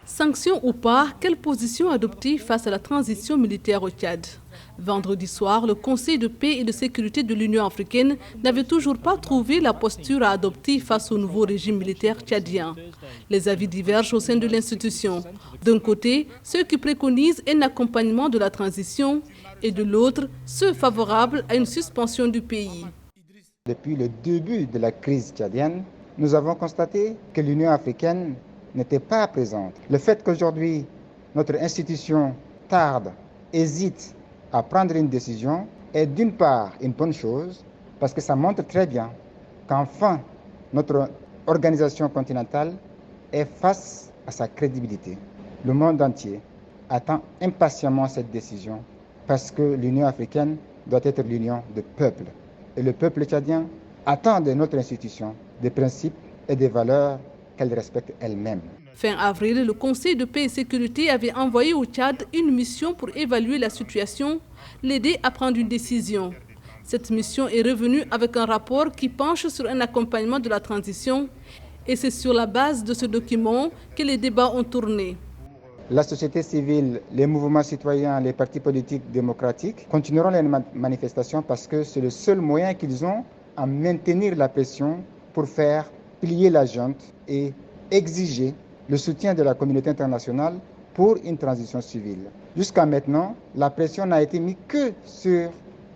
Sanctions ou pas, quelle position adopter face à la transition militaire au Tchad? Vendredi soir, le Conseil de paix et de sécurité de l'Union africaine n'avait toujours pas trouvé la posture à adopter face au nouveau régime militaire tchadien. Les avis divergent au sein de l'institution. D'un côté, ceux qui préconisent un accompagnement de la transition et de l'autre, ceux favorables à une suspension du pays. Depuis le début de la crise tchadienne, nous avons constaté que l'Union africaine n'était pas présente. Le fait qu'aujourd'hui, notre institution tarde, hésite à prendre une décision est d'une part une bonne chose parce que ça montre très bien qu'enfin notre organisation continentale est face à sa crédibilité. Le monde entier attend impatiemment cette décision parce que l'Union africaine doit être l'union de peuples. Et le peuple tchadien attend de notre institution des principes et des valeurs qu'elle respecte elle-même. Fin avril, le Conseil de paix et sécurité avait envoyé au Tchad une mission pour évaluer la situation, l'aider à prendre une décision. Cette mission est revenue avec un rapport qui penche sur un accompagnement de la transition et c'est sur la base de ce document que les débats ont tourné. La société civile, les mouvements citoyens, les partis politiques démocratiques continueront les manifestations parce que c'est le seul moyen qu'ils ont à maintenir la pression pour faire plier la junte et exiger le soutien de la communauté internationale pour une transition civile. Jusqu'à maintenant, la pression n'a été mise que sur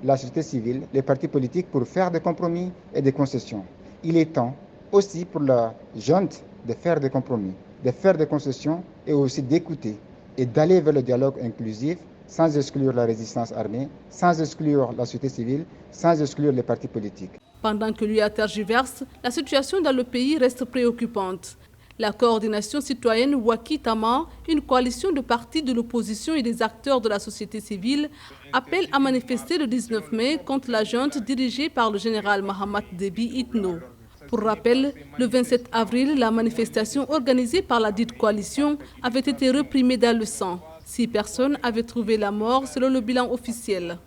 la société civile, les partis politiques pour faire des compromis et des concessions. Il est temps aussi pour la junte de faire des compromis, de faire des concessions et aussi d'écouter et d'aller vers le dialogue inclusif sans exclure la résistance armée, sans exclure la société civile, sans exclure les partis politiques. Pendant que l'UA tergiverse, la situation dans le pays reste préoccupante. La coordination citoyenne Wakitama, une coalition de partis de l'opposition et des acteurs de la société civile, appelle à manifester le 19 mai contre la junte dirigée par le général Mahamat Déby Itno. Pour rappel, le 27 avril, la manifestation organisée par la dite coalition avait été réprimée dans le sang. 6 personnes avaient trouvé la mort selon le bilan officiel.